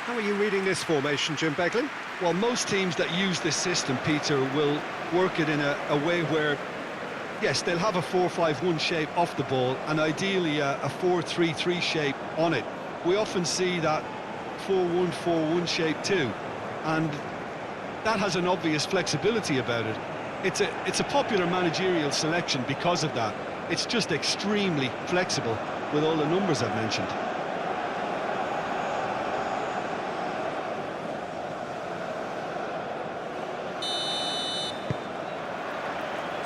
How are you reading this formation, Jim Begley? Well, most teams that use this system, Peter, will work it in a way where, yes, they'll have a 4-5-1 shape off the ball and ideally a 4-3-3 shape on it. We often see that 4-1-4-1 shape too, and that has an obvious flexibility about it. It's a popular managerial selection because of that. It's just extremely flexible with all the numbers I've mentioned.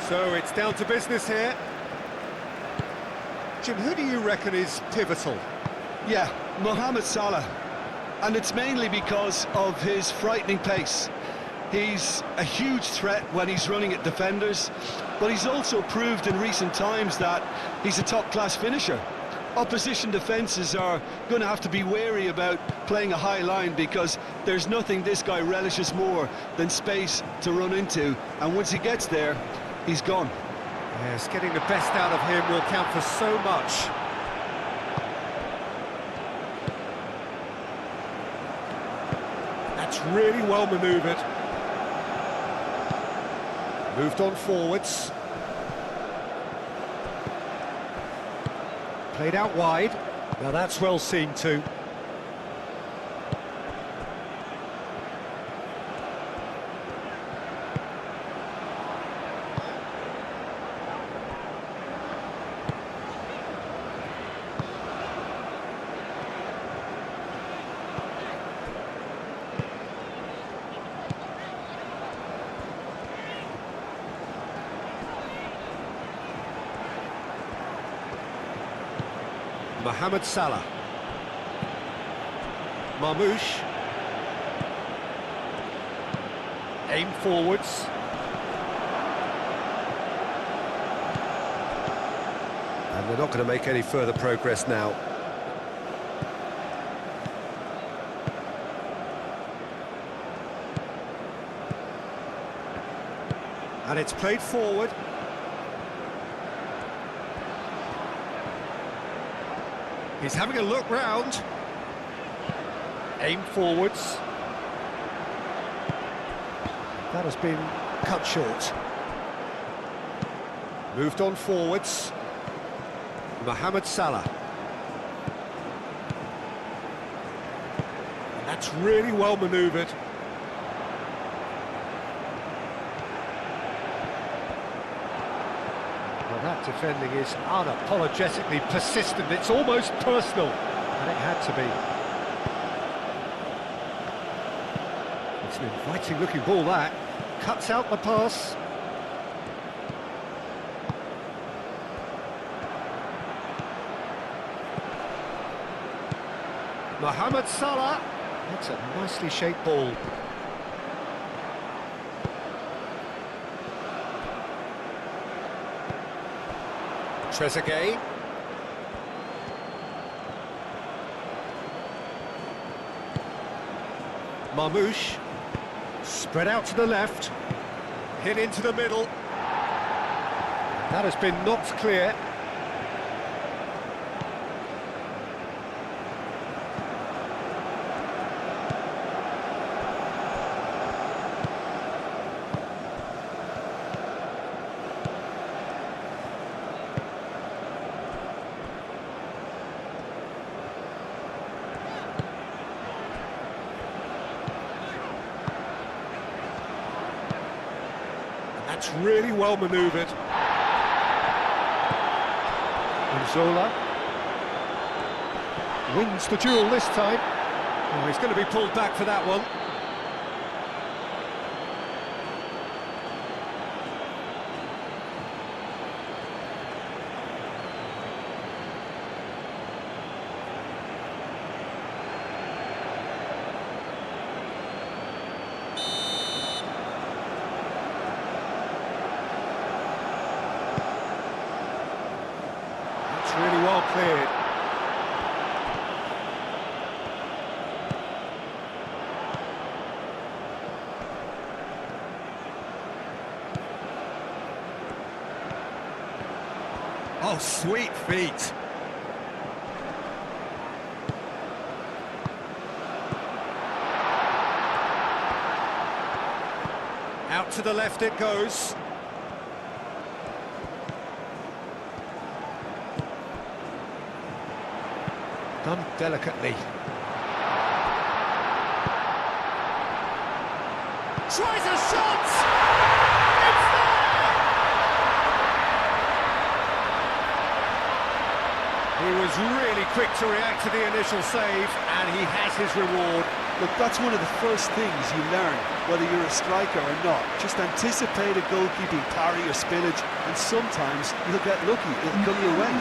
So it's down to business here. Jim, who do you reckon is pivotal? Yeah, Mohamed Salah. And it's mainly because of his frightening pace. He's a huge threat when he's running at defenders, but he's also proved in recent times that he's a top-class finisher. Opposition defences are going to have to be wary about playing a high line because there's nothing this guy relishes more than space to run into, and once he gets there, he's gone. Yes, getting the best out of him will count for so much. That's really well manoeuvred. Moved on forwards. Played out wide. Now that's well seen too. Mohamed Salah. Marmoush. Aim forwards. And they're not going to make any further progress now. And it's played forward. He's having a look round. Aim forwards. That has been cut short. Moved on forwards. Mohamed Salah. And that's really well manoeuvred. Well, that defending is unapologetically persistent. It's almost personal, and it had to be. It's an inviting-looking ball, that. Cuts out the pass. Mohamed Salah. That's a nicely shaped ball. Trezeguet. Marmoush. Spread out to the left. Hit into the middle. That has been knocked clear. That's really well manoeuvred. ANGOLA wins the duel this time. Oh, he's going to be pulled back for that one. Really well cleared. Oh, sweet feet. Out to the left it goes. Done delicately. Tries a shot! It's there! He was really quick to react to the initial save, and he has his reward. Look, that's one of the first things you learn, whether you're a striker or not. Just anticipate a goalkeeping parry or spillage, and sometimes you'll get lucky, it'll come your way.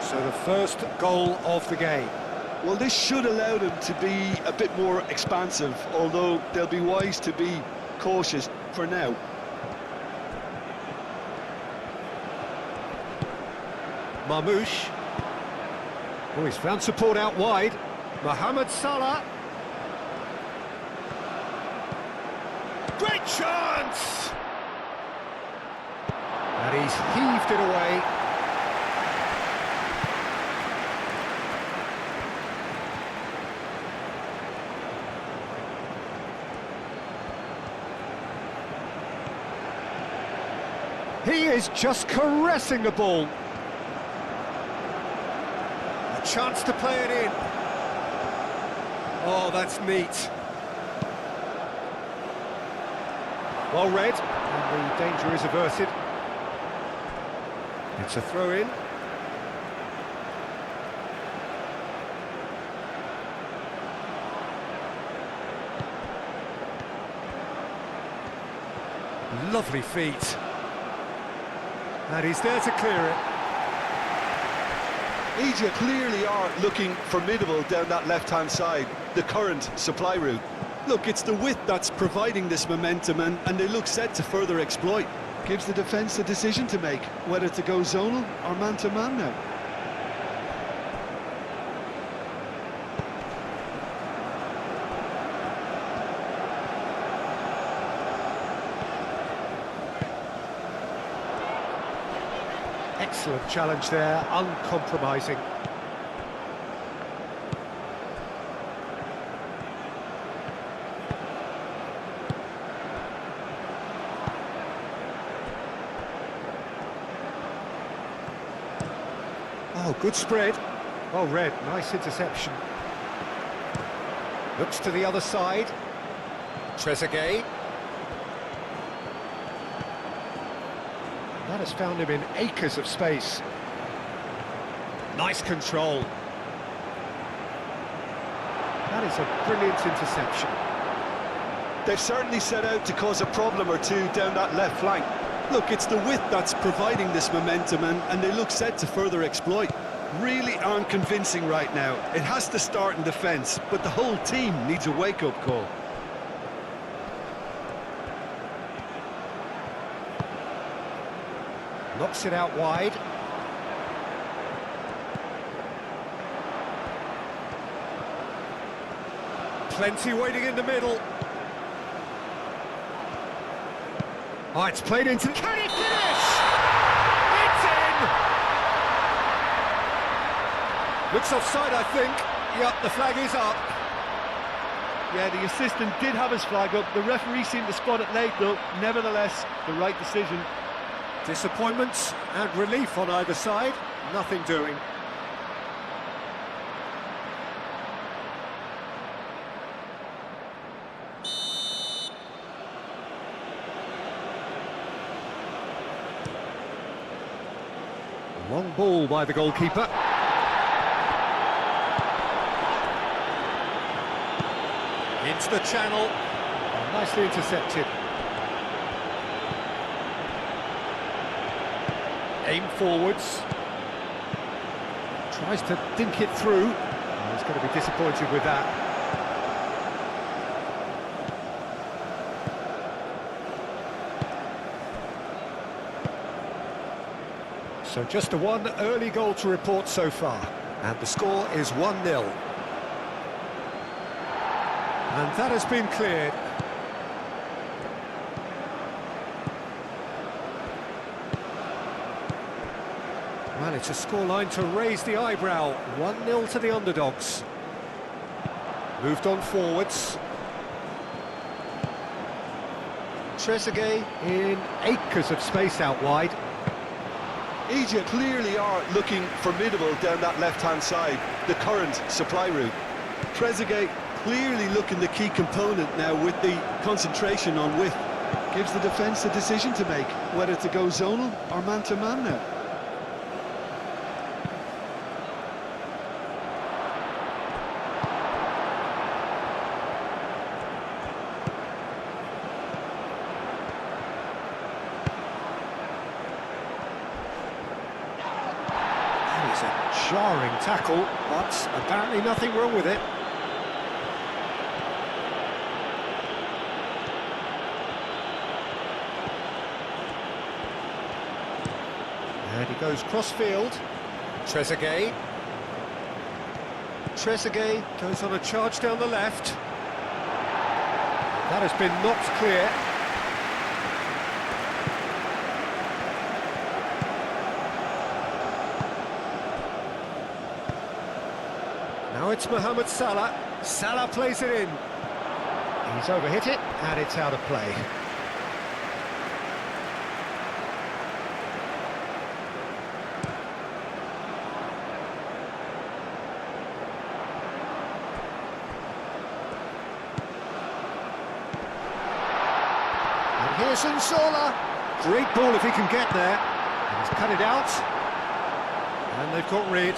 So the first goal of the game. Well, this should allow them to be a bit more expansive, although they'll be wise to be cautious for now. Marmoush. Oh, he's found support out wide. Mohamed Salah. Great chance! And he's heaved it away. He is just caressing the ball. A chance to play it in. Oh, that's neat. Well read, and the danger is averted. It's a throw-in. Lovely feet. And he's there to clear it. Egypt clearly are looking formidable down that left-hand side, the current supply route. Look, it's the width that's providing this momentum, and they look set to further exploit. Gives the defence a decision to make, whether to go zonal or man-to-man now. Excellent challenge there, uncompromising. Oh, good spread. Well read, nice interception. Looks to the other side. Trezeguet. That has found him in acres of space. Nice control. That is a brilliant interception. They've certainly set out to cause a problem or two down that left flank. Look, it's the width that's providing this momentum, and they look set to further exploit. Really aren't convincing right now. It has to start in defence, but the whole team needs a wake-up call. Knocks it out wide. Plenty waiting in the middle. Oh, it's played into... Can he finish? It's in! Looks offside, I think. Yep, the flag is up. Yeah, the assistant did have his flag up. The referee seemed to spot it late, though. Nevertheless, the right decision. Disappointments and relief on either side. Nothing doing. Long ball by the goalkeeper. Into the channel. Oh, nicely intercepted. Aim forwards. Tries to dink it through. He's going to be disappointed with that. So just a one early goal to report so far. And the score is 1-0. And that has been cleared. Well, it's a scoreline to raise the eyebrow. 1-0 to the underdogs. Moved on forwards. Trezeguet in acres of space out wide. Egypt clearly are looking formidable down that left-hand side, the current supply route. Trezeguet clearly looking the key component now with the concentration on width. Gives the defence the decision to make, whether to go zonal or man-to-man now. It's a jarring tackle, but apparently nothing wrong with it. And he goes cross-field. Trezeguet. Trezeguet goes on a charge down the left. That has been knocked clear. Now it's Mohamed Salah. Salah plays it in. He's overhit it, and it's out of play. And here's Angola. Great ball if he can get there. And he's cut it out. And they've got rid.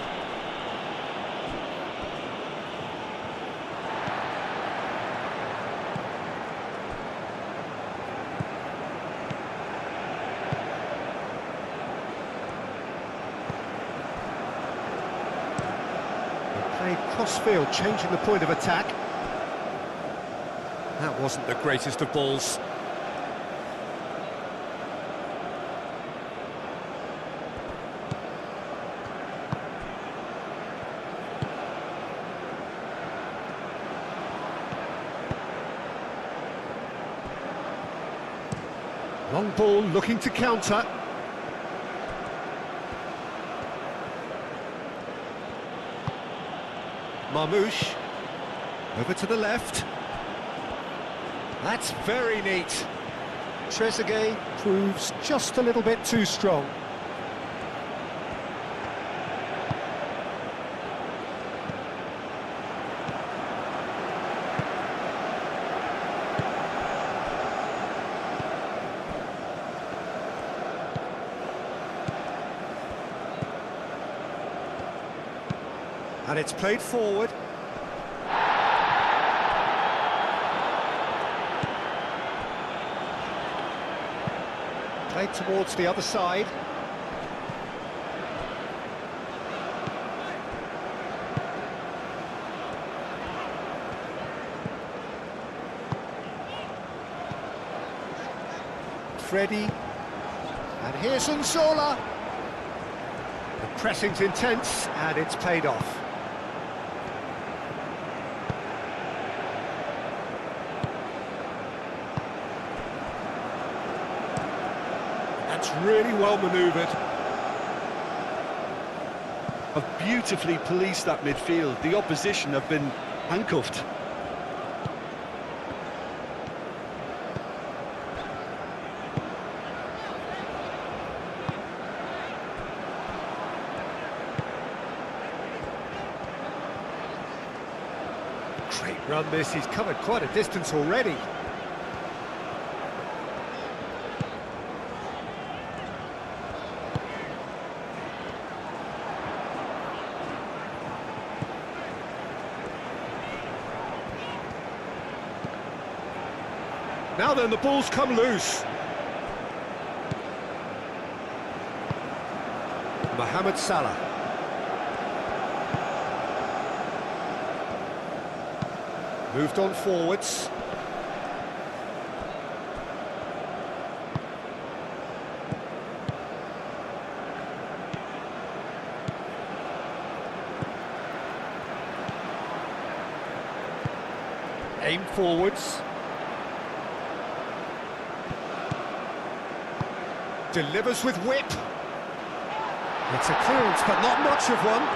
Cross-field, changing the point of attack. That wasn't the greatest of balls. Long ball looking to counter. Marmoush, over to the left. That's very neat. Trezeguet proves just a little bit too strong. And it's played forward. Played towards the other side. Freddie. And here's Angola. The pressing's intense, and it's paid off. Really well manoeuvred. Have beautifully policed that midfield. The opposition have been handcuffed. Great run this, he's covered quite a distance already. Now then, the ball's come loose. Mohamed Salah. Moved on forwards. Aim forwards. Delivers with whip. It's a clearance, but not much of one.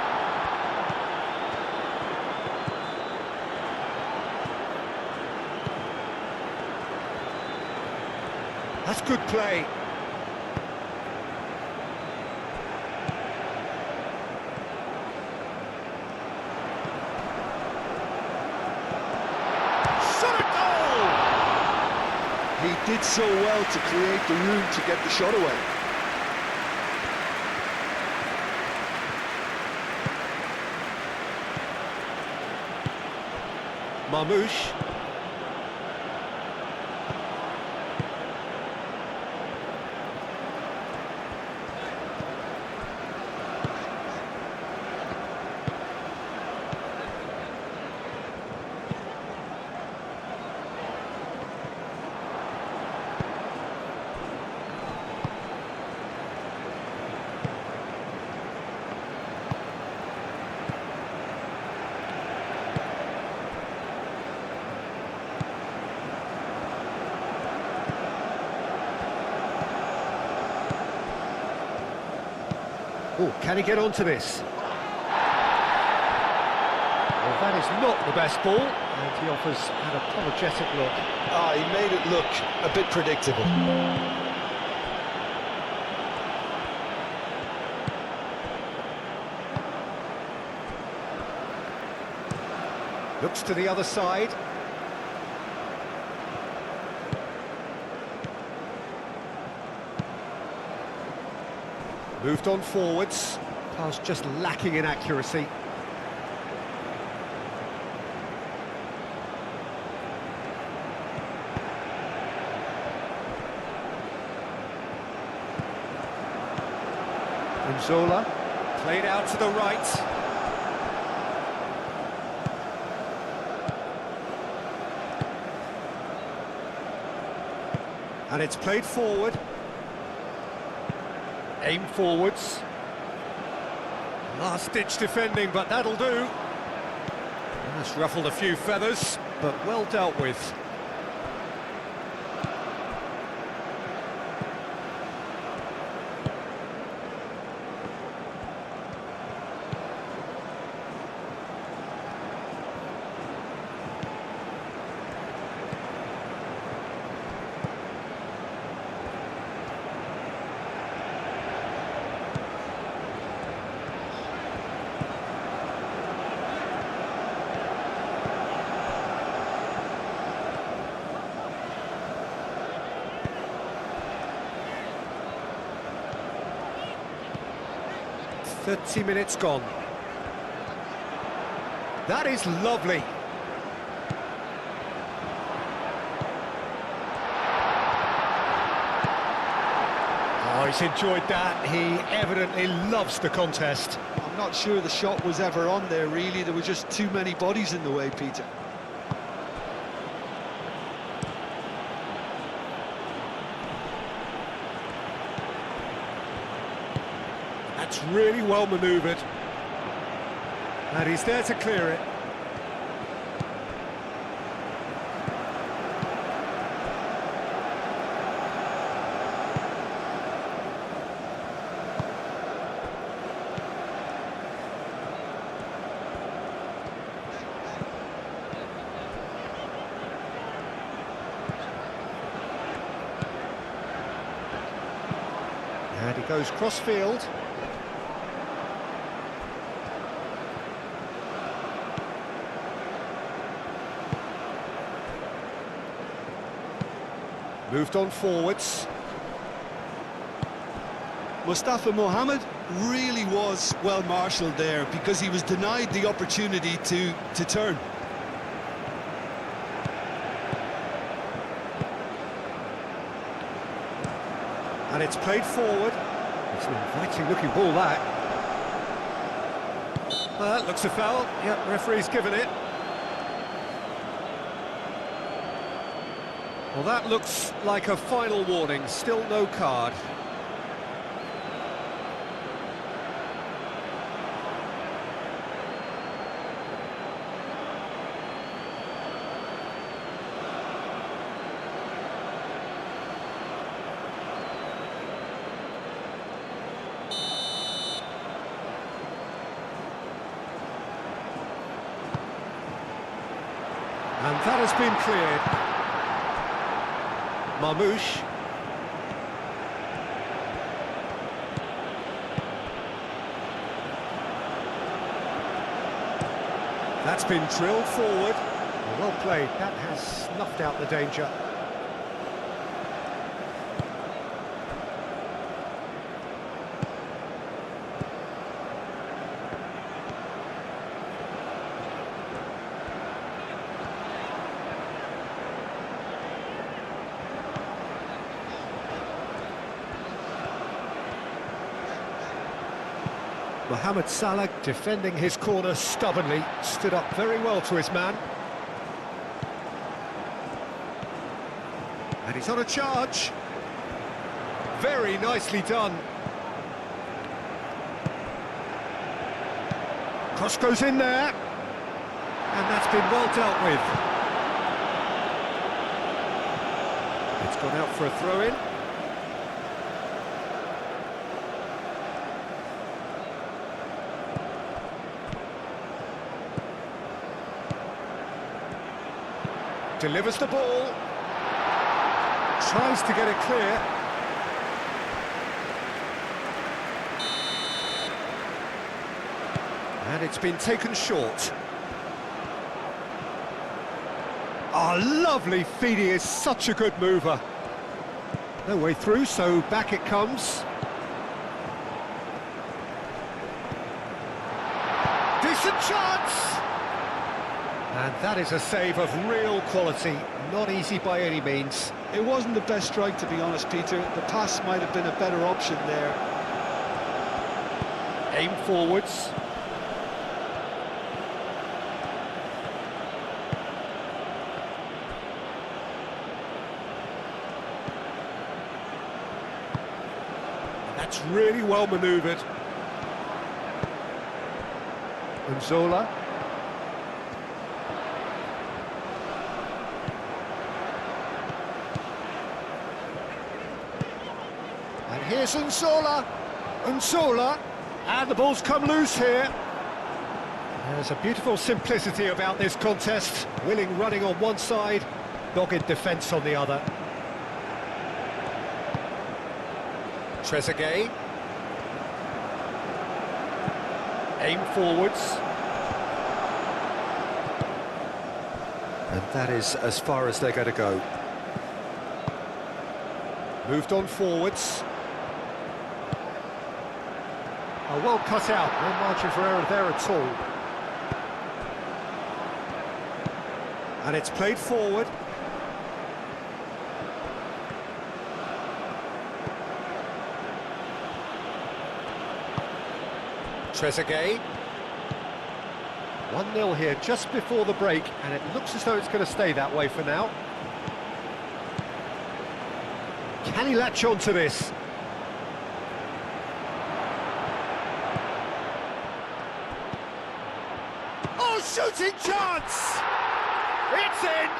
That's good play. Shot at goal! He did so well to create the room to get the shot away. Marmouche. Oh, can he get onto this? Well, that is not the best ball, and he offers an apologetic look. Ah, he made it look a bit predictable. Looks to the other side. Moved on forwards. Pass just lacking in accuracy. ANGOLA, played out to the right. And it's played forward. Aim forwards. Last-ditch defending, but that'll do. That's ruffled a few feathers, but well dealt with. "30 minutes gone." That is lovely. Oh, he's enjoyed that. He evidently loves the contest. I'm not sure the shot was ever on there, really. There were just too many bodies in the way, Peter. That's really well manoeuvred. And he's there to clear it. And he goes cross-field. Moved on forwards. Mustafa Mohamed really was well marshalled there because he was denied the opportunity to turn. And it's played forward. It's an inviting looking ball, that. Well, that looks a foul. Yep, referee's given it. Well, that looks like a final warning, still no card. And that has been cleared. Marmouche. That's been drilled forward. Well played, that has snuffed out the danger. Mohamed Salah defending his corner stubbornly, stood up very well to his man. And he's on a charge. Very nicely done. Cross goes in there. And that's been well dealt with. It's gone out for a throw-in. Delivers the ball. Tries to get it clear. And it's been taken short. Oh, lovely feed, he is such a good mover. No way through, so back it comes. Decent chance! And that is a save of real quality, not easy by any means. It wasn't the best strike, to be honest, Peter. The pass might have been a better option there. Aim forwards. That's really well manoeuvred. ANGOLA. And here's ANGOLA. ANGOLA. And the ball's come loose here. There's a beautiful simplicity about this contest. Willing running on one side, dogged defence on the other. Trezeguet. Aim forwards. And that is as far as they're going to go. Moved on forwards. Oh, well cut out, no margin for error there at all. And it's played forward. Trezeguet. 1-0 here just before the break, and it looks as though it's going to stay that way for now. Can he latch on to this? Oh, shooting chance! It's in!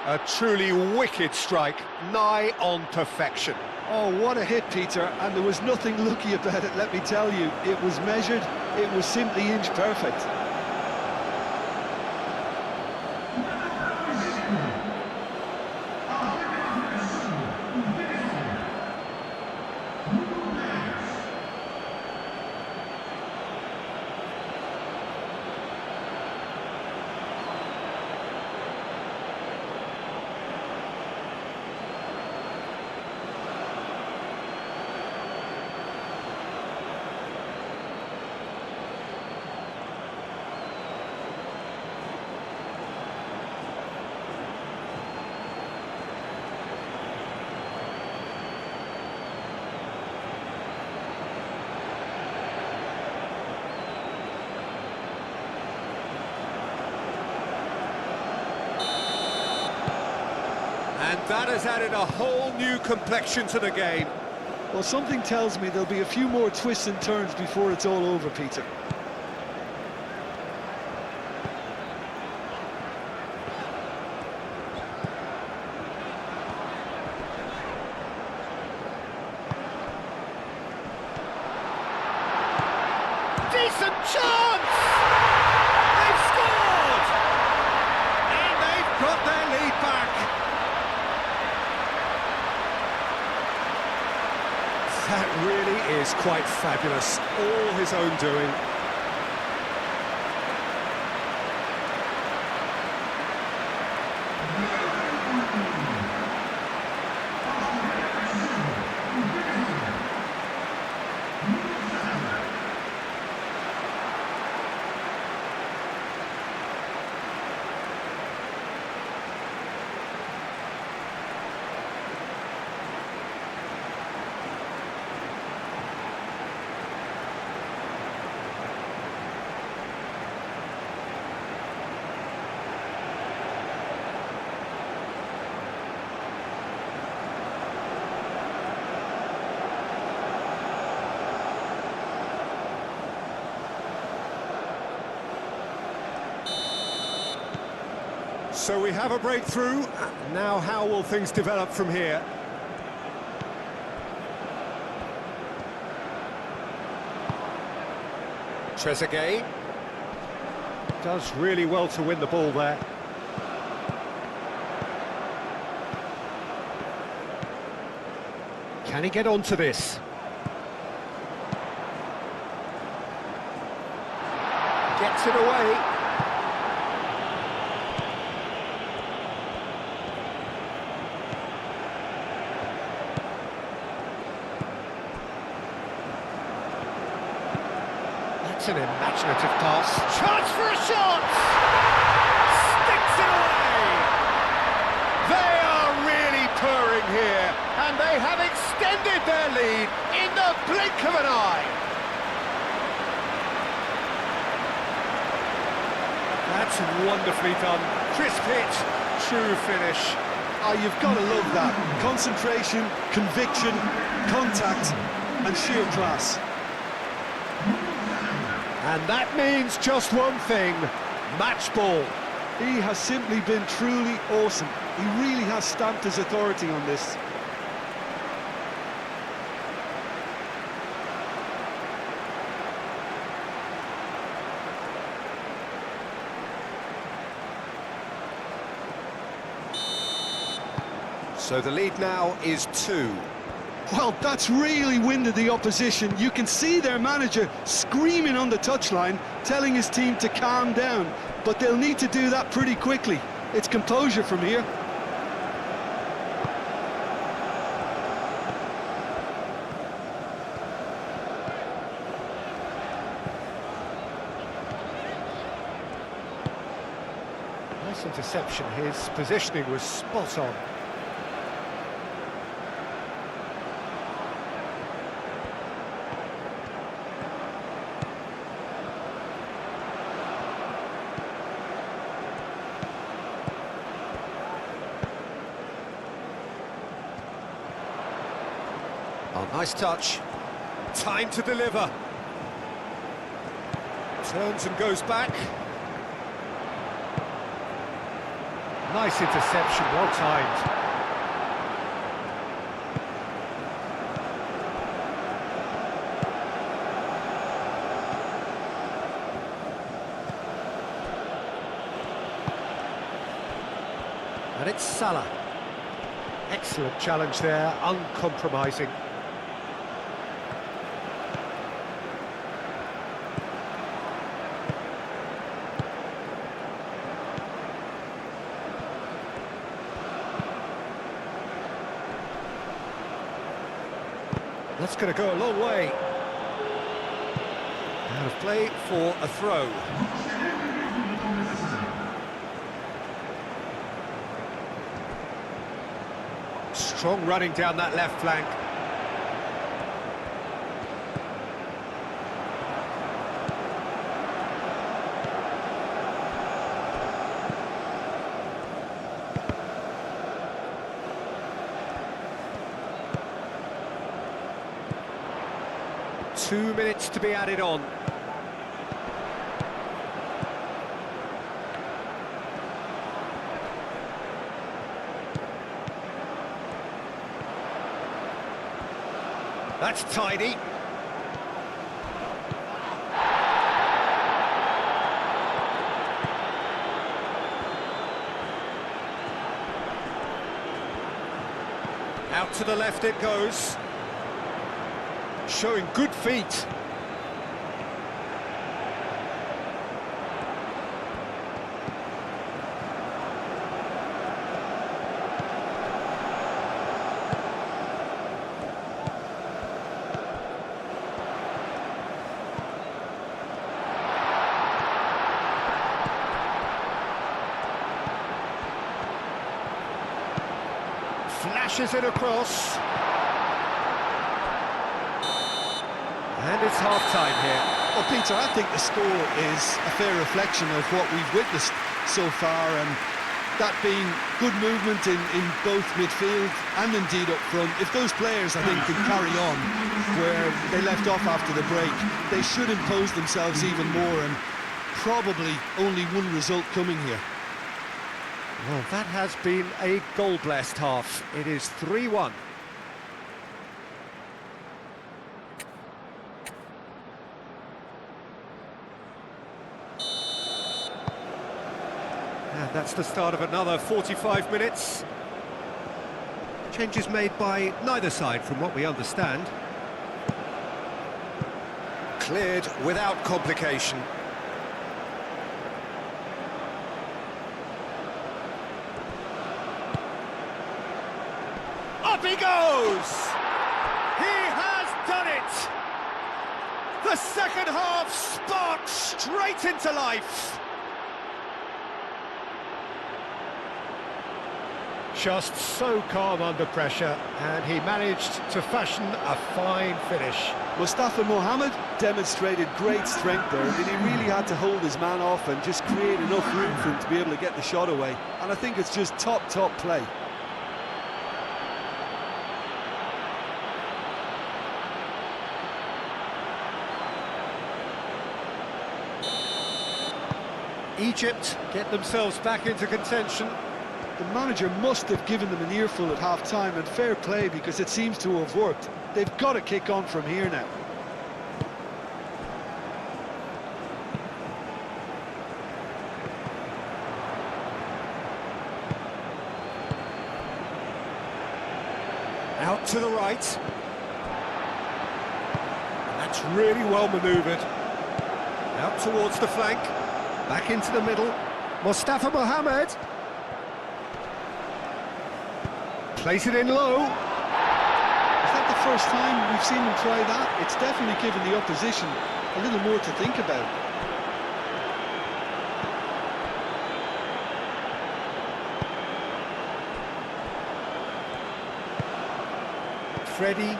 A truly wicked strike, nigh on perfection. Oh, what a hit, Peter, and there was nothing lucky about it, let me tell you. It was measured, it was simply inch perfect. That has added a whole new complexion to the game. Well, something tells me there'll be a few more twists and turns before it's all over, Peter. Decent chance! They've scored! And they've got their lead back. That really is quite fabulous. All his own doing. So we have a breakthrough. Now how will things develop from here? Trezeguet does really well to win the ball there. Can he get onto this? Gets it away. That's an imaginative pass. Chance for a shot! Sticks it away! They are really purring here, and they have extended their lead in the blink of an eye. That's wonderfully done. Crisp hit, true finish. Oh, you've got to love that. Concentration, conviction, contact, and sheer class. And that means just one thing, match ball. He has simply been truly awesome. He really has stamped his authority on this. So the lead now is 2. Well, that's really winded the opposition. You can see their manager screaming on the touchline, telling his team to calm down. But they'll need to do that pretty quickly. It's composure from here. Nice interception. His positioning was spot on. Oh, nice touch. Time to deliver. Turns and goes back. Nice interception, well timed. And it's Salah. Excellent challenge there, uncompromising. That's going to go a long way. Out of play for a throw. Strong running down that left flank. 2 minutes to be added on. That's tidy. Out to the left it goes. Showing good feet. Flashes it across. And it's half-time here. Well, Peter, I think the score is a fair reflection of what we've witnessed so far, and that being good movement in both midfield and indeed up front. If those players, I think, can carry on where they left off after the break, they should impose themselves even more, and probably only one result coming here. Well, that has been a goal-blessed half. It is 3-1. And that's the start of another 45 minutes. Changes made by neither side, from what we understand. Cleared without complication. Up he goes! He has done it! The second half sparked straight into life. Just so calm under pressure, and he managed to fashion a fine finish. Mustafa Mohamed demonstrated great strength there, and he really had to hold his man off and just create enough room for him to be able to get the shot away. And I think it's just top play. Egypt get themselves back into contention. The manager must have given them an earful at half-time, and fair play, because it seems to have worked. They've got to kick on from here now. Out to the right. That's really well manoeuvred. Out towards the flank. Back into the middle. Mustafa Mohamed. Place it in low. Is that the first time we've seen him try that? It's definitely given the opposition a little more to think about. Freddie.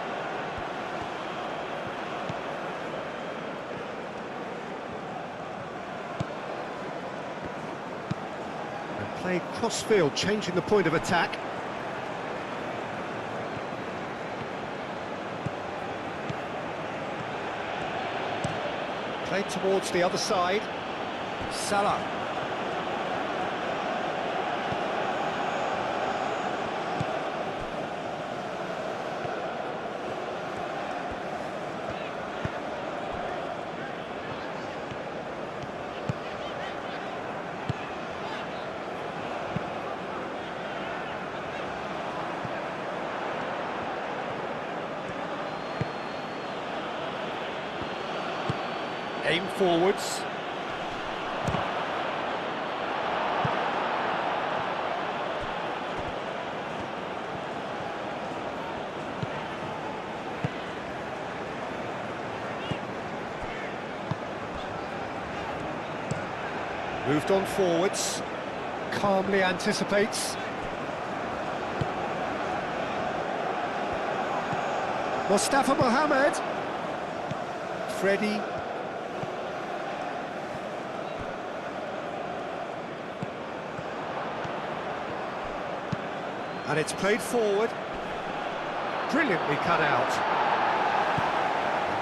And played cross-field, changing the point of attack. Played towards the other side. Salah. Aim forwards. Moved on forwards. Calmly anticipates. Mustafa Mohamed. Freddie. And it's played forward. Brilliantly cut out.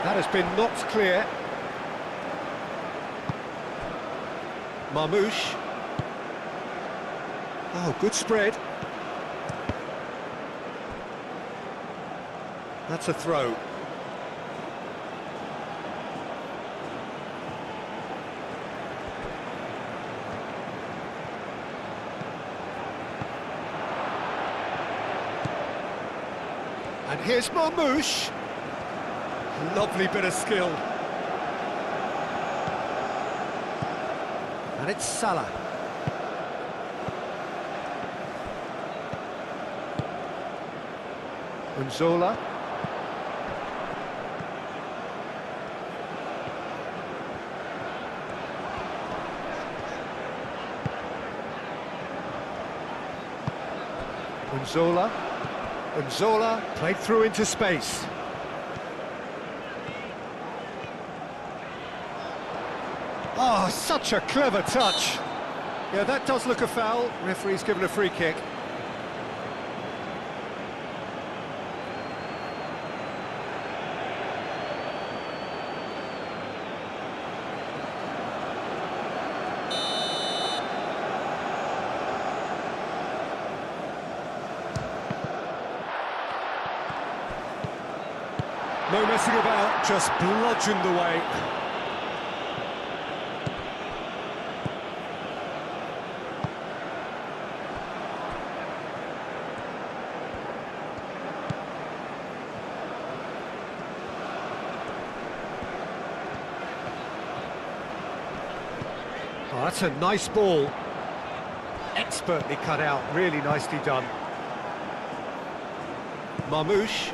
That has been knocked clear. Marmouche. Oh, good spread. That's a throw. And here's Marmouche. Lovely bit of skill. And it's Salah. ANGOLA. ANGOLA played through into space. Oh, such a clever touch. Yeah, that does look a foul. Referee's given a free kick. No messing about, just bludgeoned away. Oh, that's a nice ball. Expertly cut out, really nicely done. Marmouche.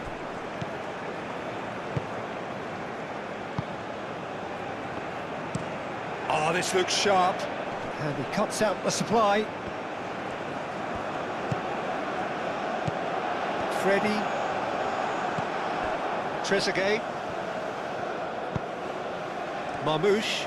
Oh, this looks sharp. And he cuts out the supply. Freddie. Trezeguet. Marmouche.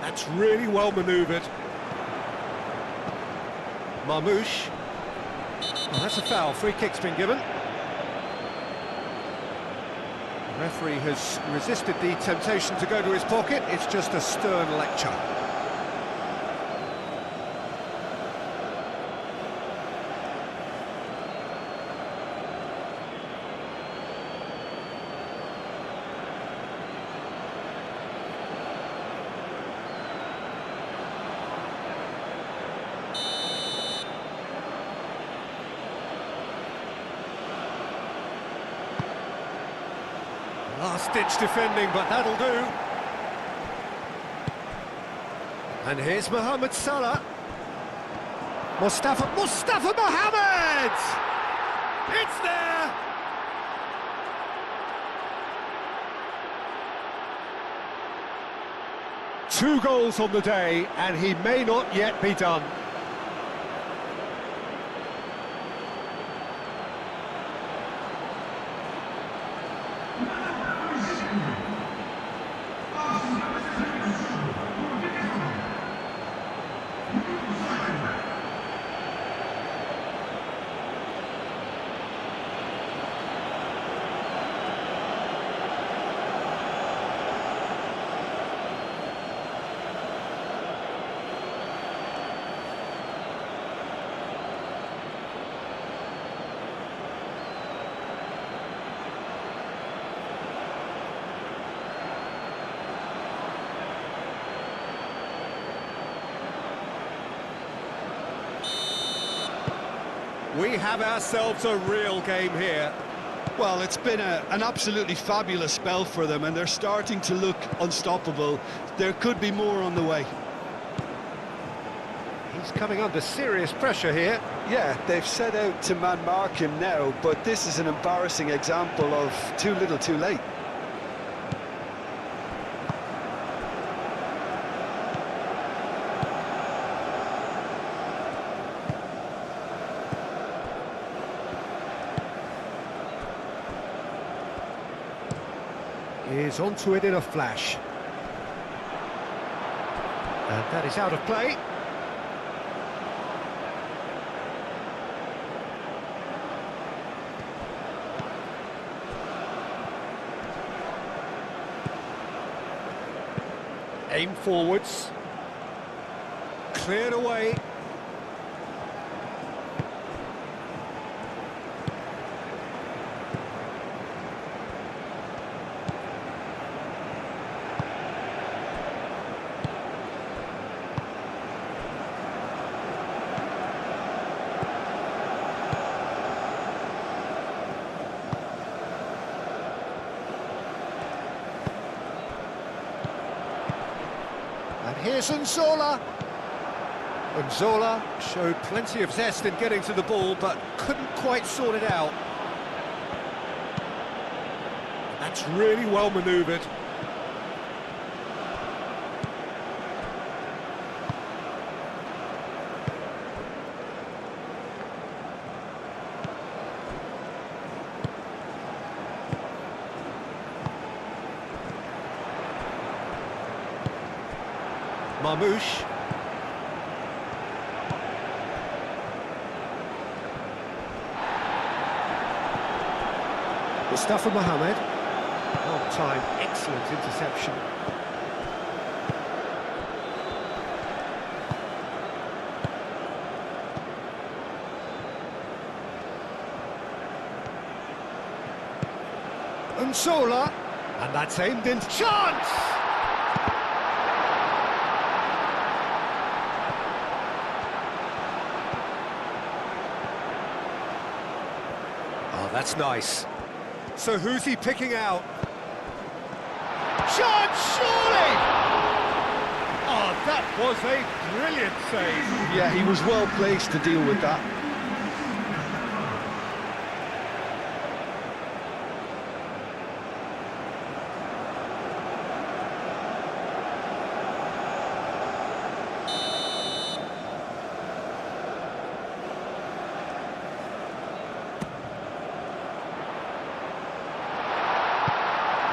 That's really well manoeuvred. Marmouche. Oh, that's a foul. Free kick's been given. The referee has resisted the temptation to go to his pocket. It's just a stern lecture. Last-ditch defending, but that'll do. And here's Mohamed Salah. Mustafa Mohamed! It's there! Two goals on the day, and he may not yet be done. We have ourselves a real game here. Well, it's been an absolutely fabulous spell for them, and they're starting to look unstoppable. There could be more on the way. He's coming under serious pressure here. Yeah, they've set out to man-mark him now, but this is an embarrassing example of too little too late. is onto it in a flash. And that is out of play. Aim forwards. Cleared away. And here's ANGOLA. ANGOLA showed plenty of zest in getting to the ball, but couldn't quite sort it out. That's really well manoeuvred. Marmouche. Mustafa Mohamed. Long time, excellent interception. ANGOLA. And that's aimed in. Chance! Oh, that's nice. So who's he picking out? Chance, surely! Oh, that was a brilliant save. Yeah, he was well placed to deal with that.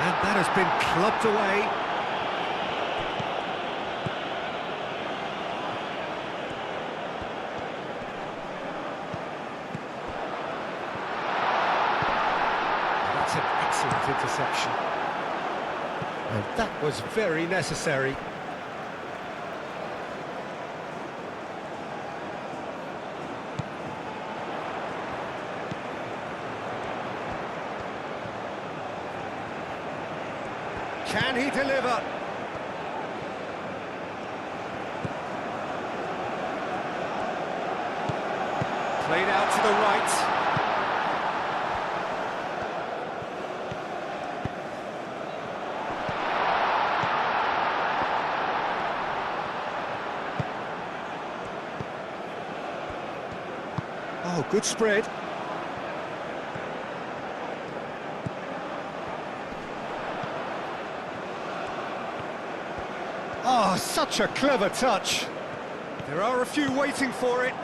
And that has been clubbed away. That's an excellent interception. And that was very necessary. Can he deliver? Played out to the right. Oh, good spread. Oh, such a clever touch. There are a few waiting for it.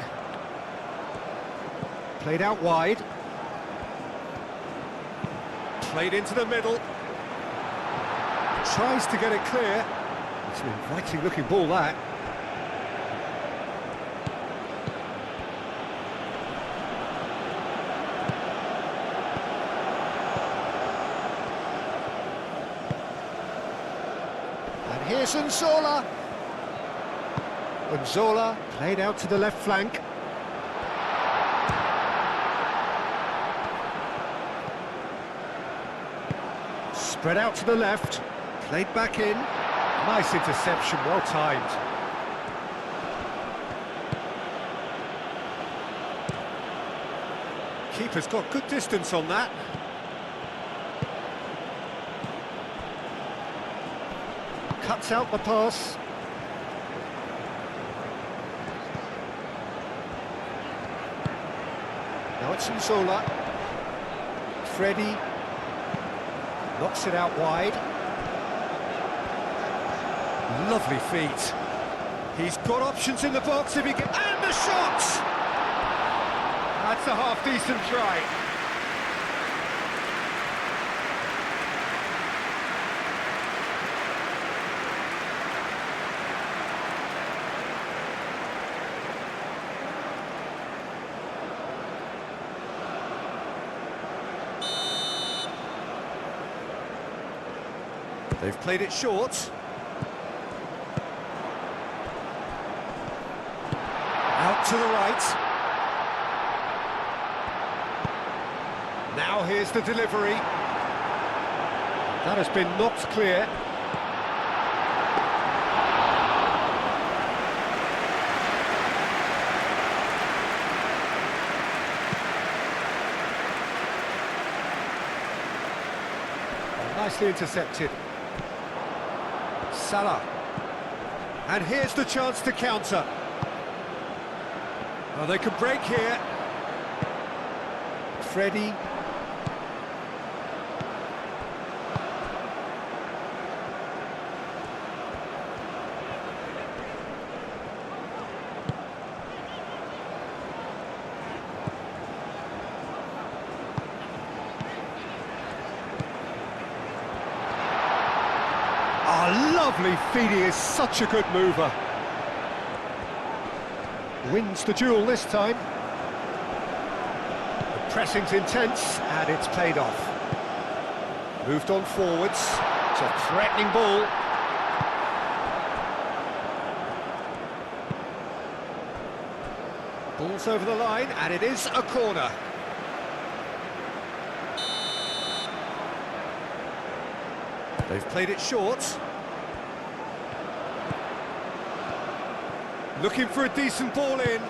Played out wide. Played into the middle. Tries to get it clear. It's an inviting looking ball, that. Here's ANGOLA. ANGOLA played out to the left flank. Spread out to the left. Played back in. Nice interception, well timed. Keeper's got good distance on that. Cuts out the pass. Now it's ANGOLA. Freddie knocks it out wide. Lovely feet. He's got options in the box if he can. And the shot! That's a half-decent try. They've played it short. Out to the right. Now here's the delivery. That has been knocked clear. Nicely intercepted. Salah. And here's the chance to counter. Oh, they could break here. Freddie. Oh, lovely feed, he is such a good mover. Wins the duel this time. The pressing's intense, and it's paid off. Moved on forwards. It's a threatening ball. Ball's over the line, and it is a corner. They've played it short. Looking for a decent ball in.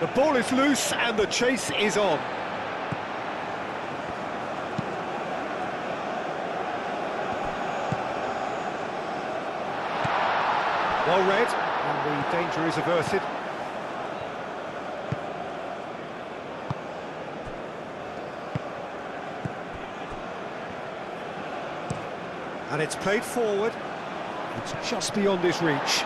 The ball is loose and the chase is on. Well read, and the danger is averted. And it's played forward. It's just beyond his reach.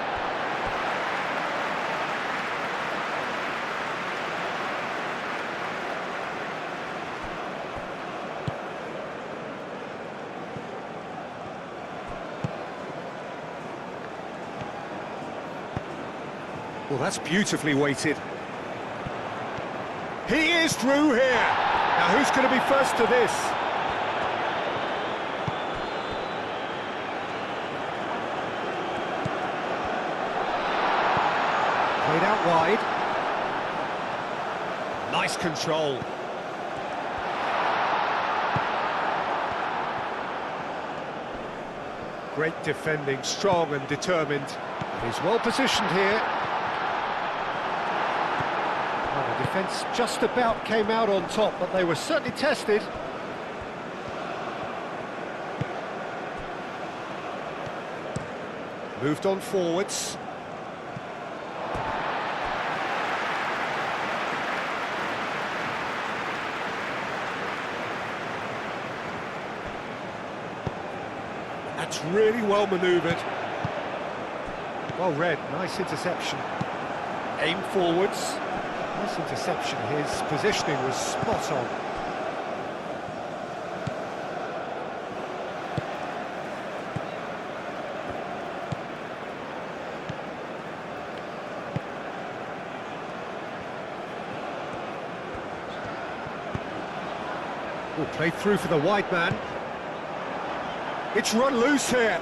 Well, that's beautifully weighted. He is through here. Now, who's going to be first to this? Played out wide. Nice control. Great defending, strong and determined. He's well positioned here. The defence just about came out on top, but they were certainly tested. Moved on forwards. That's really well manoeuvred. Well read, nice interception. Aim forwards. Nice interception, his positioning was spot on. Oh, played through for the wide man. It's run loose here.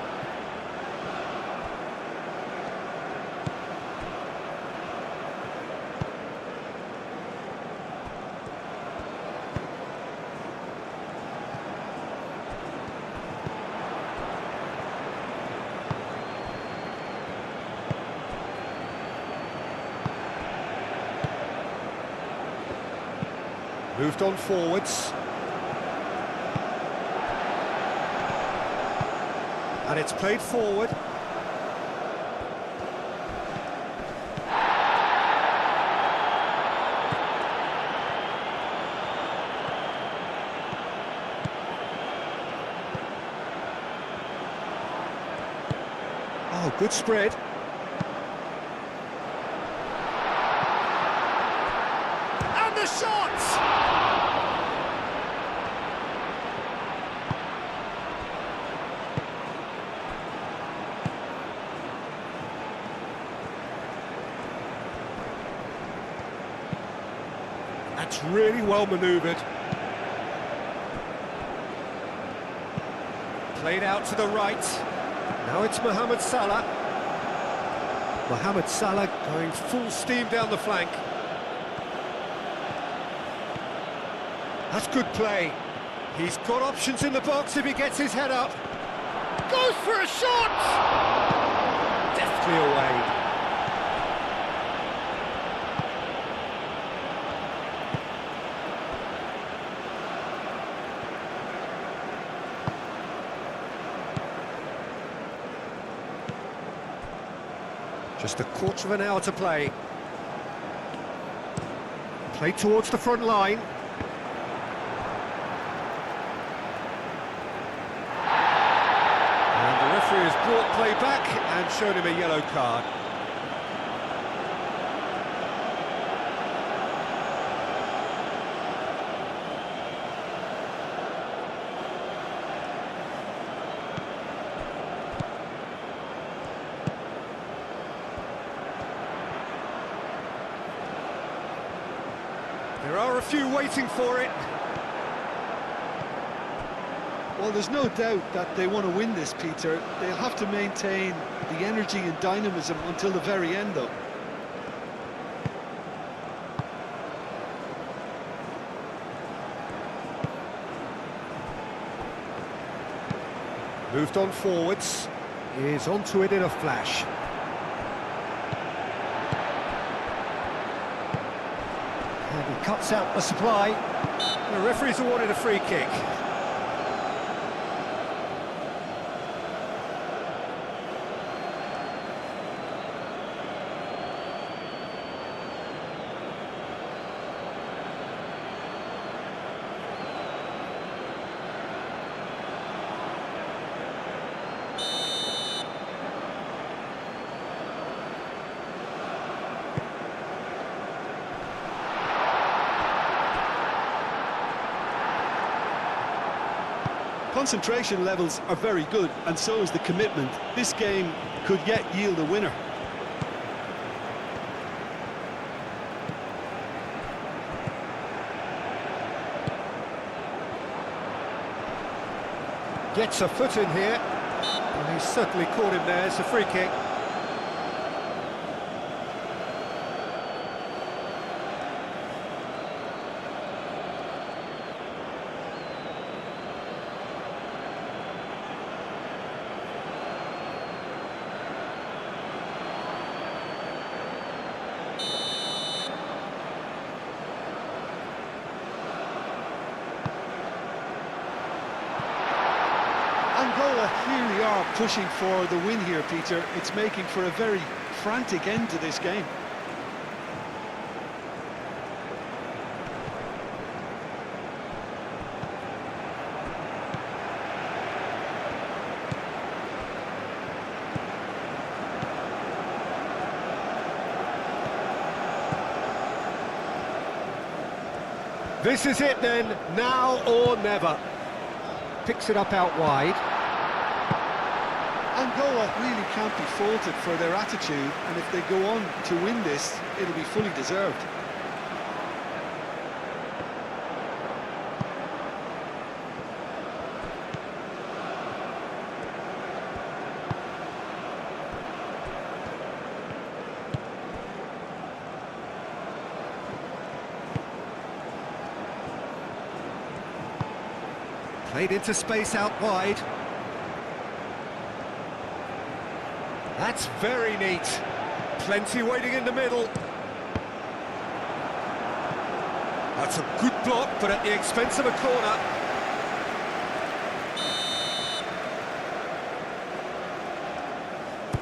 Moved on forwards. And it's played forward. Oh, good spread. And the shot! That's really well manoeuvred. Played out to the right. Now it's Mohamed Salah. Mohamed Salah going full steam down the flank. That's good play. He's got options in the box if he gets his head up. Goes for a shot! Deftly away. Just a quarter of an hour to play. Play towards the front line. And the referee has brought play back and shown him a yellow card. There are a few waiting for it. Well, there's no doubt that they want to win this, Peter. They'll have to maintain the energy and dynamism until the very end, though. Moved on forwards. Is onto it in a flash. And he cuts out the supply. The referee's awarded a free kick. Concentration levels are very good, and so is the commitment. This game could yet yield a winner. Gets a foot in here. And he's certainly caught him there. It's a free kick. Angola really are pushing for the win here, Peter. It's making for a very frantic end to this game. This is it then, now or never. Picks it up out wide. Angola really can't be faulted for their attitude, and if they go on to win this, it'll be fully deserved. Played into space out wide. That's very neat. Plenty waiting in the middle. That's a good block, but at the expense of a corner.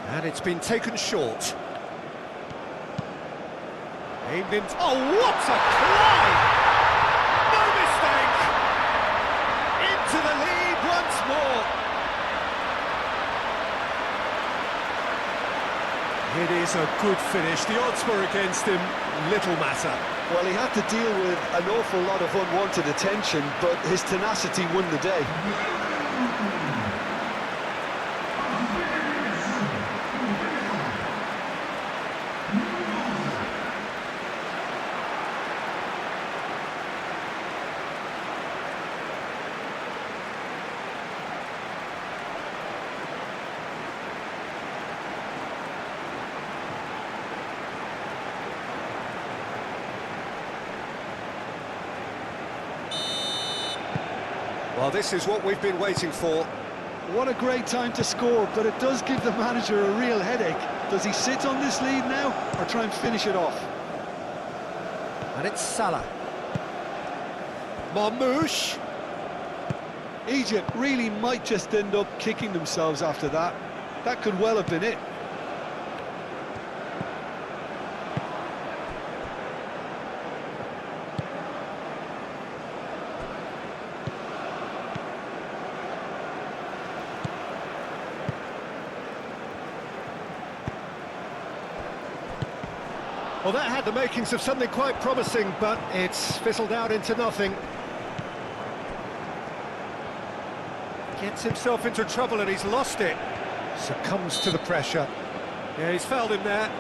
And it's been taken short. Aimed in. Oh, what a climb! No mistake! Into the lead once more. It is a good finish. The odds were against him, little matter. Well, he had to deal with an awful lot of unwanted attention, but his tenacity won the day. Well, this is what we've been waiting for. What a great time to score, but it does give the manager a real headache. Does he sit on this lead now, or try and finish it off? And it's Salah. Marmoush. Egypt really might just end up kicking themselves after that. That could well have been it. Well, that had the makings of something quite promising, but it's fizzled out into nothing. Gets himself into trouble and he's lost it. Succumbs to the pressure. Yeah, he's fouled him there.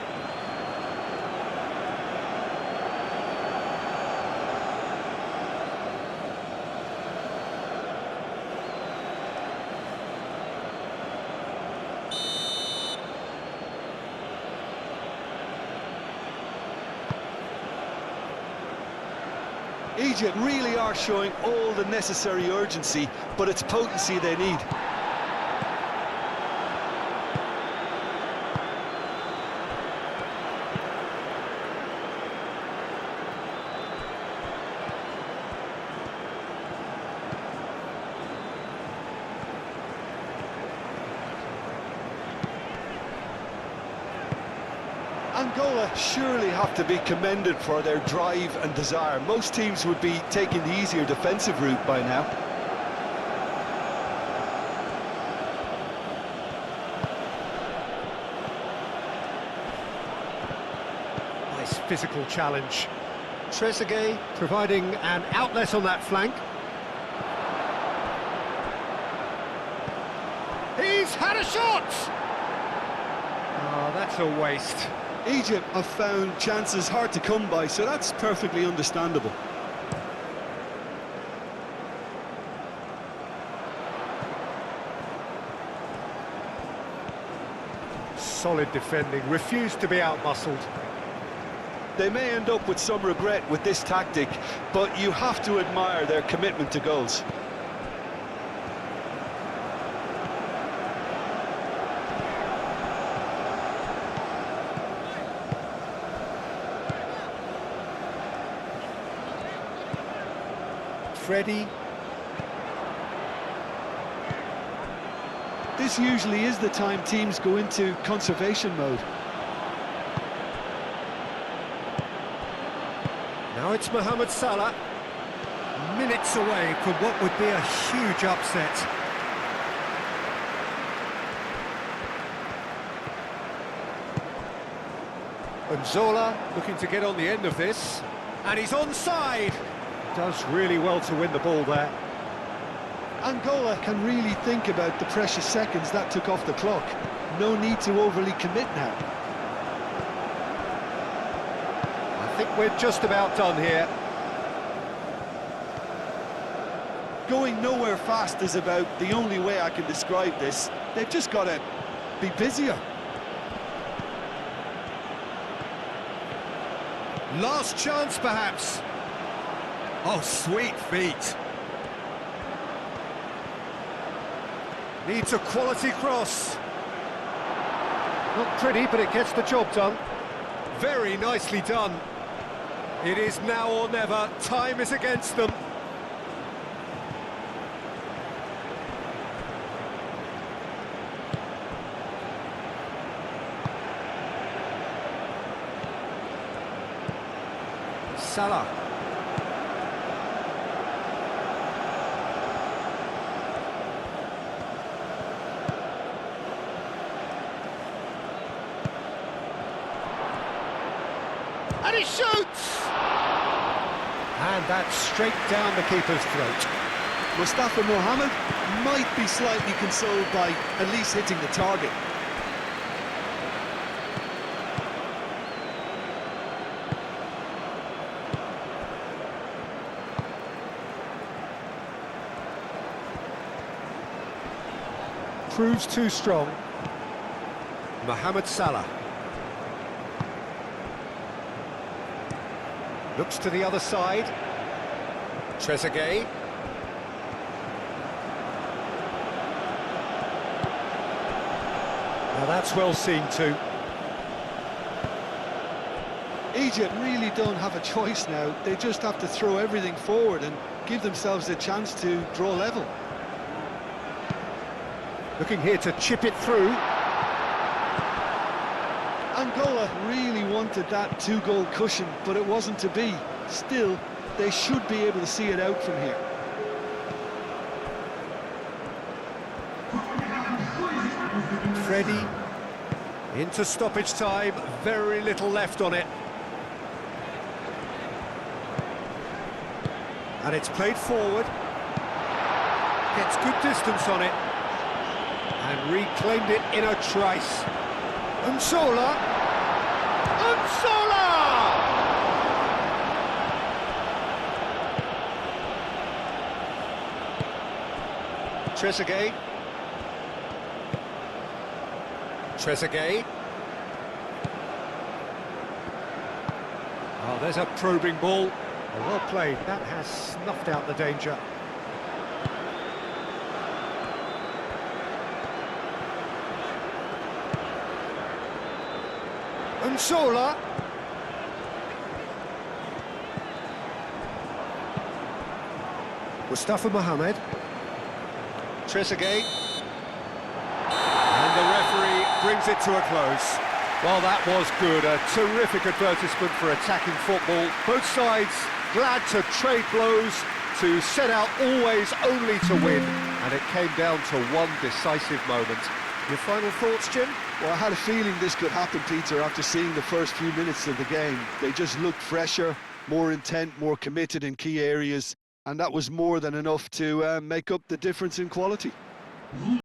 Egypt really are showing all the necessary urgency, but it's potency they need. Angola surely have to be commended for their drive and desire. Most teams would be taking the easier defensive route by now. Nice physical challenge. Trezeguet providing an outlet on that flank. He's had a shot! Oh, that's a waste. Egypt have found chances hard to come by, so that's perfectly understandable. Solid defending, refused to be outmuscled. They may end up with some regret with this tactic, but you have to admire their commitment to goals. Freddie. This usually is the time teams go into conservation mode. Now it's Mohamed Salah. Minutes away from what would be a huge upset. ANGOLA looking to get on the end of this. And he's onside. Does really well to win the ball there. Angola can really think about the precious seconds that took off the clock. No need to overly commit now. I think we're just about done here. Going nowhere fast is about the only way I can describe this. They've just got to be busier. Last chance, perhaps. Oh, sweet feet. Needs a quality cross. Not pretty, but it gets the job done. Very nicely done. It is now or never. Time is against them. Salah. And he shoots! And that's straight down the keeper's throat. Mustafa Mohamed might be slightly consoled by at least hitting the target. Proves too strong. Mohamed Salah. Looks to the other side. Trezeguet. Now that's well seen too. Egypt really don't have a choice now. They just have to throw everything forward and give themselves a chance to draw level. Looking here to chip it through. Angola really wanted that two-goal cushion, but it wasn't to be. Still, they should be able to see it out from here. Freddie into stoppage time, very little left on it. And it's played forward. Gets good distance on it. And reclaimed it in a trice. ANGOLA! ANGOLA! Trezeguet. Trezeguet. Oh, there's a probing ball. Oh, well played. That has snuffed out the danger. ANGOla. Mustafa Mohamed. Trezeguet. And the referee brings it to a close. Well, that was good. A terrific advertisement for attacking football. Both sides glad to trade blows, to set out always only to win. And it came down to one decisive moment. Your final thoughts, Jim? Well, I had a feeling this could happen, Peter, after seeing the first few minutes of the game. They just looked fresher, more intent, more committed in key areas, and that was more than enough to make up the difference in quality.